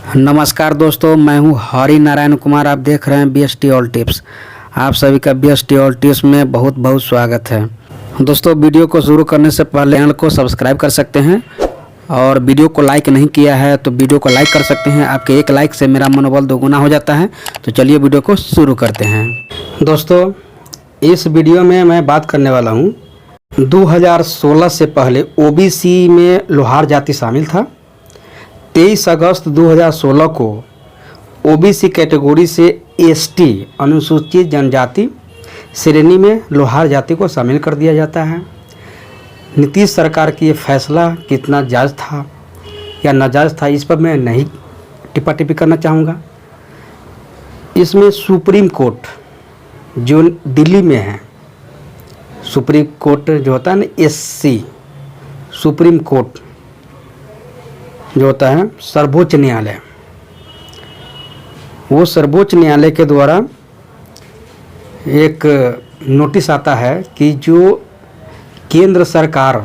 नमस्कार दोस्तों, मैं हूं हरि नारायण कुमार। आप देख रहे हैं BST ऑल टिप्स। आप सभी का BST ऑल टिप्स में बहुत बहुत स्वागत है। दोस्तों, वीडियो को शुरू करने से पहले चैनल को सब्सक्राइब कर सकते हैं और वीडियो को लाइक नहीं किया है तो वीडियो को लाइक कर सकते हैं। आपके एक लाइक से मेरा मनोबल दोगुना हो जाता है। तो चलिए वीडियो को शुरू करते हैं। दोस्तों, इस वीडियो में मैं बात करने वाला हूँ 2016 से पहले OBC में लोहार जाति शामिल था। 23 अगस्त 2016 को OBC कैटेगरी से ST अनुसूचित जनजाति श्रेणी में लोहार जाति को शामिल कर दिया जाता है। नीतीश सरकार की ये फैसला कितना जायज़ था या नाजायज़ था, इस पर मैं नहीं टिप्पा टिप्पी करना चाहूँगा। इसमें सुप्रीम कोर्ट जो दिल्ली में है, सुप्रीम कोर्ट जो होता है ना SC, सुप्रीम कोर्ट जो होता है सर्वोच्च न्यायालय, वो सर्वोच्च न्यायालय के द्वारा एक नोटिस आता है कि जो केंद्र सरकार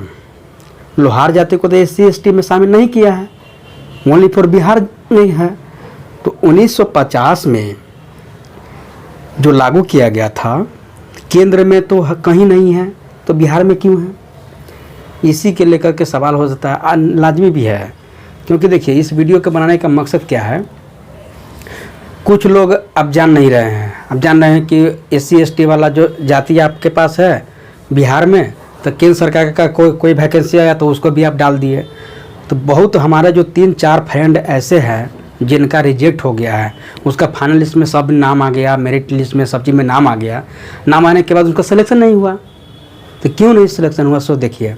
लोहार जाति को तो SC ST में शामिल नहीं किया है, ओनली फॉर बिहार नहीं है, तो 1950 में जो लागू किया गया था, केंद्र में तो कहीं नहीं है तो बिहार में क्यों है? इसी के लेकर के सवाल हो जाता है, लाजमी भी है। क्योंकि देखिए, इस वीडियो के बनाने का मकसद क्या है, कुछ लोग अब जान नहीं रहे हैं। अब जान रहे हैं कि SC ST वाला जो जाति आपके पास है बिहार में, तो केंद्र सरकार का कोई वैकेंसी आया तो उसको भी आप डाल दिए। तो बहुत हमारे जो 3-4 फ्रेंड ऐसे हैं जिनका रिजेक्ट हो गया है, उसका फाइनल लिस्ट में सब नाम आ गया, मेरिट लिस्ट में सब चीज़ में नाम आ गया। नाम आने के बाद उनका सिलेक्शन नहीं हुआ। तो क्यों नहीं सिलेक्शन हुआ? सो देखिए,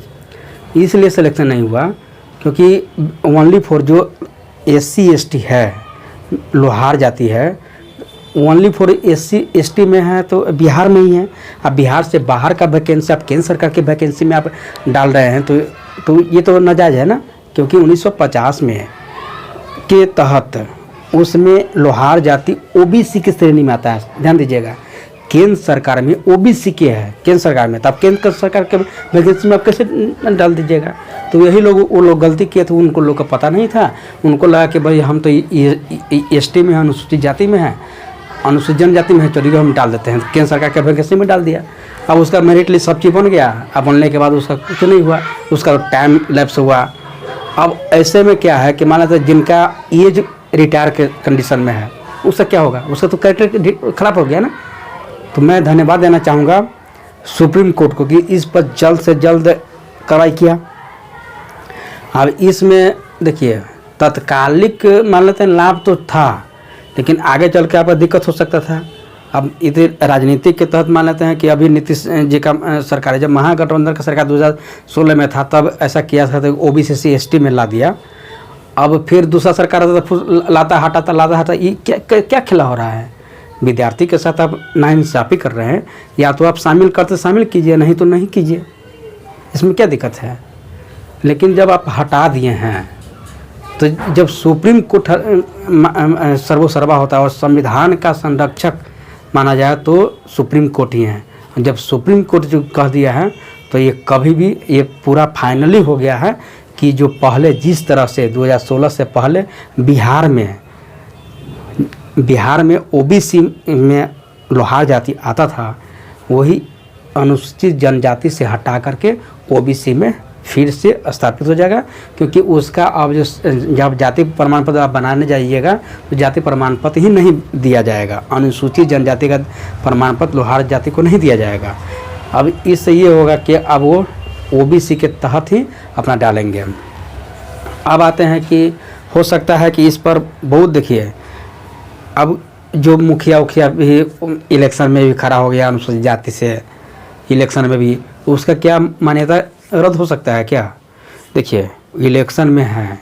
इसलिए सिलेक्शन नहीं हुआ क्योंकि ओनली फॉर जो SC ST है, लोहार जाति है, ओनली फॉर SC ST में है तो बिहार में ही है। अब बिहार से बाहर का वैकेंसी आप केंद्र सरकार की वैकेंसी में आप डाल रहे हैं तो ये तो नाजायज़ है ना। क्योंकि 1950 में के तहत उसमें लोहार जाति OBC की श्रेणी में आता है। ध्यान दीजिएगा, केंद्र सरकार में OBC के है, केंद्र सरकार में, तो आप केंद्र सरकार के वैकेंसी में आप कैसे डाल दीजिएगा? तो यही लोग, वो लोग गलती किए थे, उनको लोग का पता नहीं था। उनको लगा कि भाई हम तो ST में हैं, अनुसूचित जाति में है, अनुसूचित जनजाति में है, चलिए हम डाल देते हैं। तो केंद्र सरकार के वैकेंसी में डाल दिया। अब उसका मेरिट लिस्ट सब चीज़ बन गया। अब बनने के बाद उसका कुछ नहीं हुआ, उसका टाइम लैप्स हुआ। अब ऐसे में क्या है कि मान लेते जिनका एज रिटायर के कंडीशन में है, उसका क्या होगा? उसका तो कैरेक्टर खराब हो गया ना। तो मैं धन्यवाद देना चाहूँगा सुप्रीम कोर्ट को कि इस पर जल्द से जल्द कार्रवाई किया। अब इसमें देखिए, तत्कालिक मान लेते हैं लाभ तो था, लेकिन आगे चल के आपको दिक्कत हो सकता था। अब इधर राजनीतिक के तहत मान लेते हैं कि अभी नीतीश जी का सरकार है, जब महागठबंधन का सरकार 2016 में था तब ऐसा किया था, तो OBC ST में ला दिया। अब फिर दूसरा सरकार आता तो लाता हटाता, ये क्या खेला हो रहा है? विद्यार्थी के साथ आप नाइंसाफ़ी कर रहे हैं। या तो आप शामिल करते शामिल कीजिए, नहीं तो नहीं कीजिए, इसमें क्या दिक्कत है? लेकिन जब आप हटा दिए हैं, तो जब सुप्रीम कोर्ट सर्वोसर्वा होता है और संविधान का संरक्षक माना जाए तो सुप्रीम कोर्ट ही है। जब सुप्रीम कोर्ट जो कह दिया है तो ये कभी भी ये पूरा फाइनली हो गया है कि जो पहले जिस तरह से 2016 से पहले बिहार में OBC में लोहार जाति आता था, वही अनुसूचित जनजाति से हटा करके OBC में फिर से स्थापित हो जाएगा। क्योंकि उसका अब जब जाति प्रमाण पत्र आप बनाने जाइएगा तो जाति प्रमाण पत्र ही नहीं दिया जाएगा, अनुसूचित जनजाति का प्रमाण पत्र लोहार जाति को नहीं दिया जाएगा। अब इससे ये होगा कि अब वो OBC के तहत ही अपना डालेंगे। अब आते हैं कि हो सकता है कि इस पर बहुत, देखिए, अब जो मुखिया भी इलेक्शन में भी खड़ा हो गया अनुसूचित जाति से, इलेक्शन में भी, उसका क्या मान्यता रद्द हो सकता है क्या? देखिए, इलेक्शन में है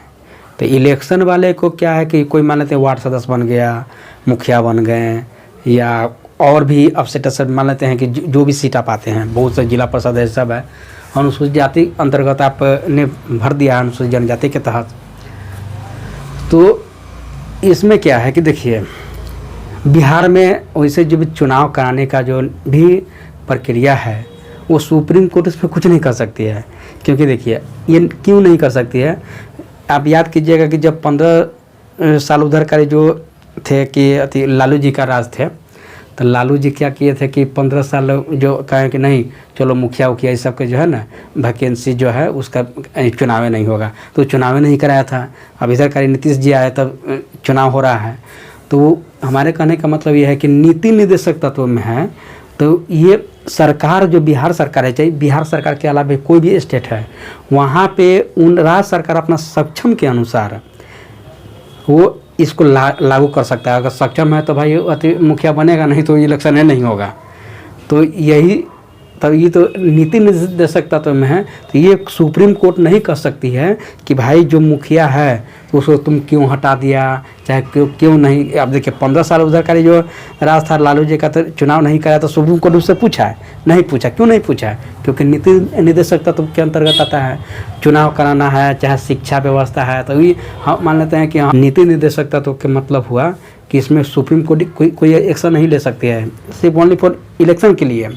तो इलेक्शन वाले को क्या है कि कोई मान लेते हैं वार्ड सदस्य बन गया, मुखिया बन गए, या और भी अब से मान लेते हैं कि जो भी सीट आप आते हैं, बहुत से जिला परिषद है, सब है, अनुसूचित जाति अंतर्गत आपने भर दिया अनुसूचित जनजाति के तहत। तो इसमें क्या है कि देखिए, बिहार में वैसे जो भी चुनाव कराने का जो भी प्रक्रिया है, वो सुप्रीम कोर्ट इस पर कुछ नहीं कर सकती है। क्योंकि देखिए, ये क्यों नहीं कर सकती है, आप याद कीजिएगा कि जब साल उधर का जो थे कि अति लालू जी का राज थे, तो लालू जी क्या किए थे कि 15 साल जो कहें कि नहीं चलो मुखिया उखिया इस सब के जो है ना वैकेंसी जो है उसका चुनाव नहीं होगा, तो चुनाव नहीं कराया था। अब इधर का नीतीश जी आए तब चुनाव हो रहा है। तो हमारे कहने का मतलब ये है कि नीति निर्देशक तत्व में है, तो ये सरकार जो बिहार सरकार है, चाहे बिहार सरकार के अलावा कोई भी स्टेट है, वहाँ पे उन राज्य सरकार अपना सक्षम के अनुसार वो इसको लागू कर सकता है। अगर सक्षम है तो भाई अति मुखिया बनेगा, नहीं तो इलेक्शन है नहीं होगा। तो यही तब ये तो नीति निर्देशक तत्व में है। तो ये सुप्रीम कोर्ट नहीं कह सकती है कि भाई जो मुखिया है तो उसको तुम क्यों हटा दिया, चाहे क्यों नहीं। अब देखिए 15 साल उधर का जो राज था लालू जी का, तो चुनाव नहीं कराया, तो सुप्रीम कोर्ट उससे पूछा है? नहीं पूछा। क्यों नहीं पूछा है? क्योंकि नीति निर्देशक तत्व के अंतर्गत आता है। चुनाव कराना है, चाहे शिक्षा व्यवस्था है, तो ये हम मान लेते हैं कि हाँ नीति निर्देशक तत्व के मतलब हुआ कि इसमें सुप्रीम कोर्ट कोई एक्शन नहीं ले सकती है, सिर्फ ओनली फॉर इलेक्शन के लिए।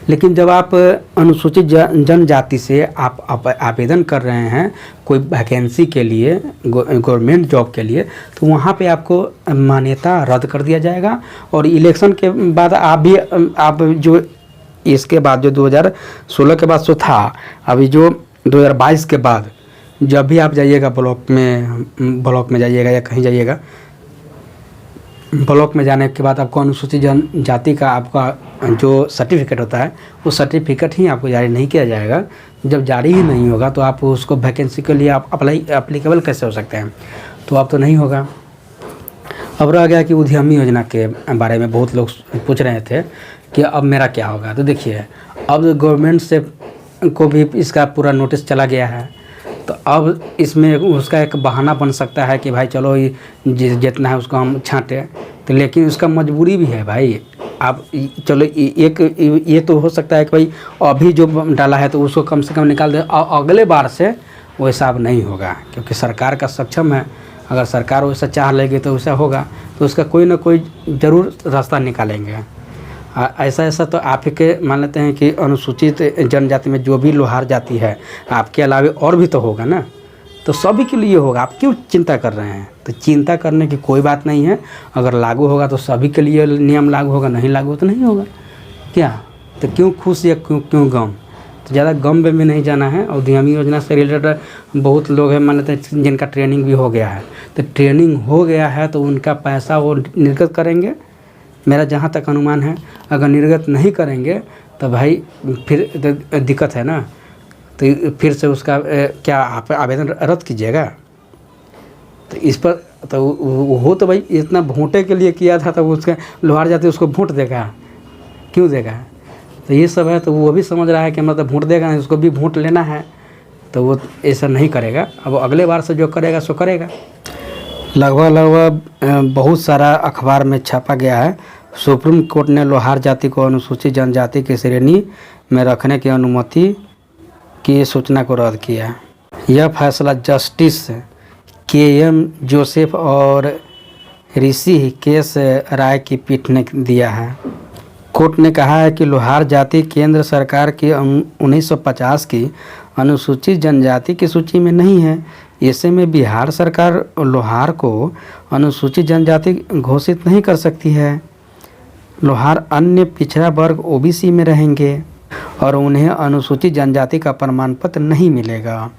लेकिन जब आप अनुसूचित जनजाति से आप आवेदन कर रहे हैं कोई वैकेंसी के लिए, गवर्नमेंट जॉब के लिए, तो वहाँ पे आपको मान्यता रद्द कर दिया जाएगा। और इलेक्शन के बाद आप जो इसके बाद जो 2016 के बाद जो था, अभी जो 2022 के बाद जब भी आप जाइएगा ब्लॉक में जाइएगा या कहीं जाइएगा, ब्लॉक में जाने के बाद आपको अनुसूचित जनजाति का आपका जो सर्टिफिकेट होता है वो सर्टिफिकेट ही आपको जारी नहीं किया जाएगा। जब जारी ही नहीं होगा तो आप उसको वैकेंसी के लिए आप अप्लीकेबल कैसे हो सकते हैं? तो आप तो नहीं होगा। अब रह गया कि उद्यमी योजना के बारे में बहुत लोग पूछ रहे थे कि अब मेरा क्या होगा। तो देखिए अब गवर्नमेंट से को भी इसका पूरा नोटिस चला गया है, तो अब इसमें उसका एक बहाना बन सकता है कि भाई चलो जितना है उसको हम छांटे, तो लेकिन उसका मजबूरी भी है भाई। आप चलो ये तो हो सकता है कि भाई अभी जो डाला है तो उसको कम से कम निकाल दे, और अगले बार से वो हिसाब नहीं होगा, क्योंकि सरकार का सक्षम है। अगर सरकार वैसा चाह लेगी तो वैसा होगा, तो उसका कोई ना कोई ज़रूर रास्ता निकालेंगे। ऐसा तो आप ही के मान लेते हैं कि अनुसूचित जनजाति में जो भी लोहार जाति है, आपके अलावा और भी तो होगा ना, तो सभी के लिए होगा। आप क्यों चिंता कर रहे हैं? तो चिंता करने की कोई बात नहीं है। अगर लागू होगा तो सभी के लिए नियम लागू होगा, नहीं लागू तो नहीं होगा। क्या तो क्यों खुश या क्यों गम? तो ज़्यादा गम में नहीं जाना है। और उद्यमी योजना से रिलेटेड बहुत लोग हैं मान लेते हैं जिनका ट्रेनिंग भी हो गया है, तो ट्रेनिंग हो गया है तो उनका पैसा वो निर्गत करेंगे, मेरा जहाँ तक अनुमान है। अगर निर्गत नहीं करेंगे तो भाई फिर दिक्कत है ना, तो फिर से उसका क्या आप आवेदन रद्द कीजिएगा? तो इस पर तो वो तो भाई इतना वोटे के लिए किया था, तो उसका लोहार जाति उसको वोट देगा, क्यों देगा? तो ये सब है। तो वो भी समझ रहा है कि मतलब वोट देगा नहीं, उसको भी वोट लेना है, तो वो ऐसा नहीं करेगा। अब अगले बार से जो करेगा सो करेगा। लगभग बहुत सारा अखबार में छापा गया है, सुप्रीम कोर्ट ने लोहार जाति को अनुसूचित जनजाति की श्रेणी में रखने की अनुमति की सूचना को रद्द किया। यह फैसला जस्टिस KM जोसेफ और ऋषि केस राय की पीठ ने दिया है। कोर्ट ने कहा है कि लोहार जाति केंद्र सरकार की 1950 की अनुसूचित जनजाति की सूची में नहीं है। ऐसे में बिहार सरकार लोहार को अनुसूचित जनजाति घोषित नहीं कर सकती है। लोहार अन्य पिछड़ा वर्ग OBC में रहेंगे और उन्हें अनुसूचित जनजाति का प्रमाण पत्र नहीं मिलेगा।